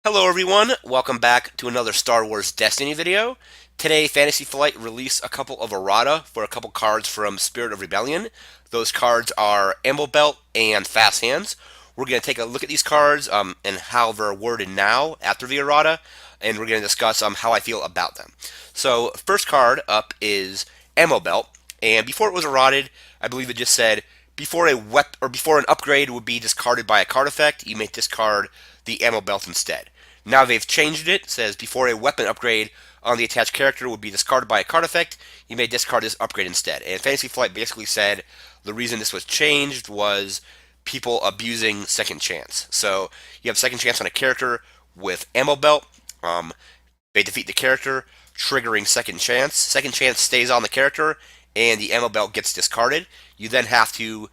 Hello everyone, welcome back to another Star Wars Destiny video. Today, Fantasy Flight released a couple of errata for a couple cards from Spirit of Rebellion. Those cards are Ammo Belt and Fast Hands. We're going to take a look at these cards and how they're worded now after the errata, and we're going to discuss how I feel about them. So, first card up is Ammo Belt, and before it was errated, I believe it just said before an upgrade would be discarded by a card effect, you may discard the ammo belt instead. Now they've changed it. It says before a weapon upgrade on the attached character would be discarded by a card effect, you may discard this upgrade instead. And Fantasy Flight basically said the reason this was changed was people abusing second chance. So you have second chance on a character with ammo belt. They defeat the character, triggering second chance. Second chance stays on the character, and the ammo belt gets discarded. You then have to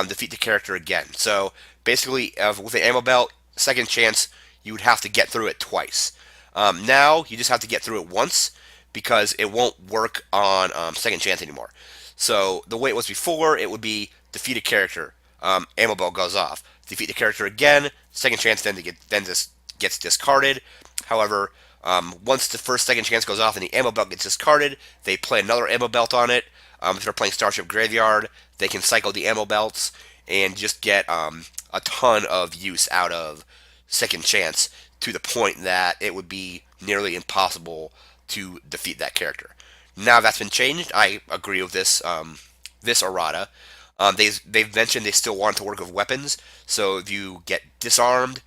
defeat the character again. So basically, with the ammo belt, second chance, you would have to get through it twice. Now you just have to get through it once because it won't work on second chance anymore. So the way it was before, it would be defeat a character, ammo belt goes off. Defeat the character again, second chance then just gets discarded. However, once the first second chance goes off and the ammo belt gets discarded, they play another ammo belt on it. If they're playing Starship Graveyard, they can cycle the ammo belts and just get a ton of use out of second chance to the point that it would be nearly impossible to defeat that character. Now that's been changed. I agree with this errata. They've mentioned they still want to work with weapons. So if you get disarmed,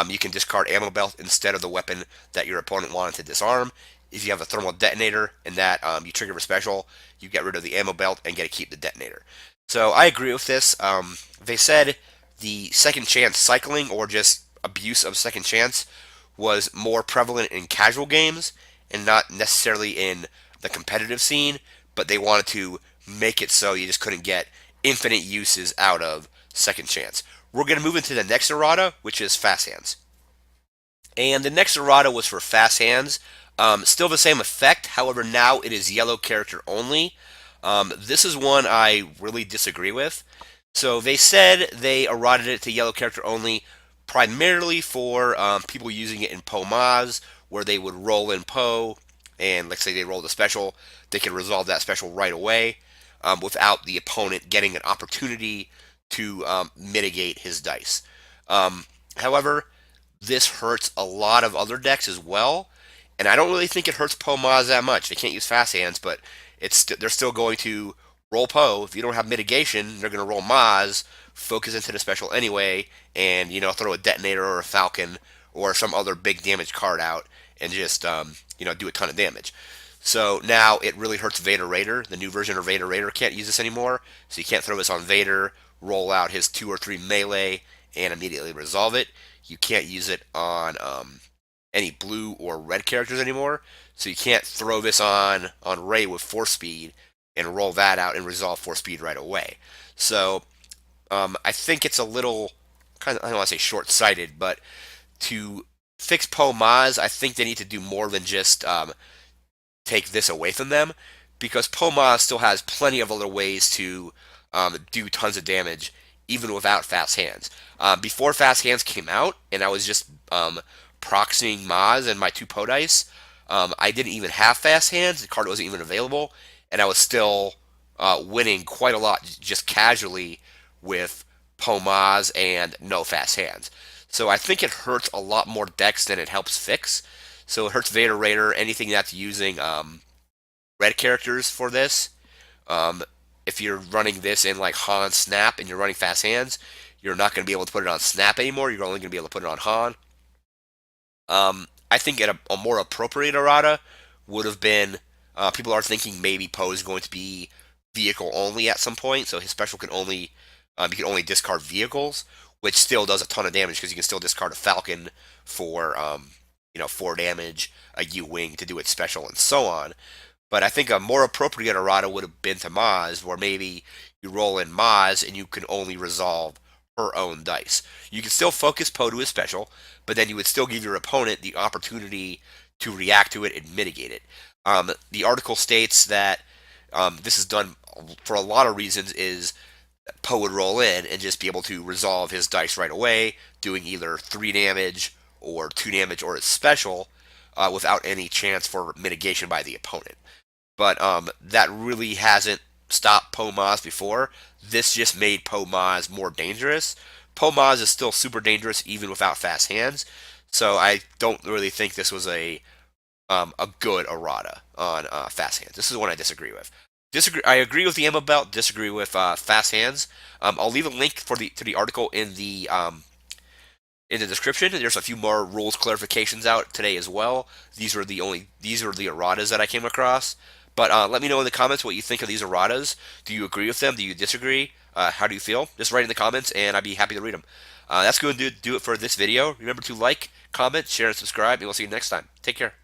you can discard ammo belt instead of the weapon that your opponent wanted to disarm. If you have a thermal detonator and that you trigger a special, you get rid of the ammo belt and get to keep the detonator. So I agree with this. They said the second chance cycling or just abuse of second chance was more prevalent in casual games and not necessarily in the competitive scene, but they wanted to make it so you just couldn't get infinite uses out of second chance. We're going to move into the next errata, which is fast hands. And the next errata was for fast hands. Still the same effect, however, now it is yellow character only. This is one I really disagree with. So they said they errated it to yellow character only primarily for people using it in Poe Maz, where they would roll in Poe, and let's say they rolled a special, they can resolve that special right away without the opponent getting an opportunity to mitigate his dice. However, this hurts a lot of other decks as well, and I don't really think it hurts Poe Maz that much. They can't use fast hands, but they're still going to roll Poe. If you don't have mitigation, they're going to roll Maz, focus into the special anyway, and throw a detonator or a Falcon or some other big damage card out and just do a ton of damage. So now it really hurts Vader Raider. The new version of Vader Raider can't use this anymore, so you can't throw this on Vader, roll out his 2 or 3 melee, and immediately resolve it. You can't use it on any blue or red characters anymore, so you can't throw this on Rey with force speed and roll that out and resolve force speed right away. So I think it's a little kind of, I don't want to say short-sighted, but to fix Poe Maz, I think they need to do more than just take this away from them, because Poe Maz still has plenty of other ways to do tons of damage even without fast hands. Before fast hands came out, and I was just proxying Maz and my 2 Poe dice, I didn't even have fast hands. The card wasn't even available, and I was still winning quite a lot just casually with Poe Maz and no fast hands. So I think it hurts a lot more decks than it helps fix. So it hurts Vader Raider, anything that's using red characters for this. Um, if you're running this in like Han Snap and you're running fast hands, you're not going to be able to put it on Snap anymore. You're only going to be able to put it on Han. I think a more appropriate errata would have been people are thinking maybe Poe is going to be vehicle only at some point, so his special can only you can only discard vehicles, which still does a ton of damage because you can still discard a Falcon for 4 damage, a U-wing to do its special, and so on. But I think a more appropriate errata would have been to Maz, where maybe you roll in Maz and you can only resolve her own dice. You can still focus Poe to his special, but then you would still give your opponent the opportunity to react to it and mitigate it. The article states that this is done for a lot of reasons. Is Poe would roll in and just be able to resolve his dice right away, doing either 3 damage or 2 damage or is special without any chance for mitigation by the opponent. But that really hasn't stopped Pomaz before. This just made Pomaz more dangerous. Pomaz is still super dangerous even without fast hands, so I don't really think this was a good errata on fast hands. This is one I disagree with. Disagree. I agree with the ammo belt. Disagree with fast hands. I'll leave a link for the to the article in the description. There's a few more rules clarifications out today as well. These are the erratas that I came across. But let me know in the comments what you think of these erratas. Do you agree with them? Do you disagree? How do you feel? Just write in the comments, and I'd be happy to read them. That's going to do it for this video. Remember to like, comment, share, and subscribe, and we'll see you next time. Take care.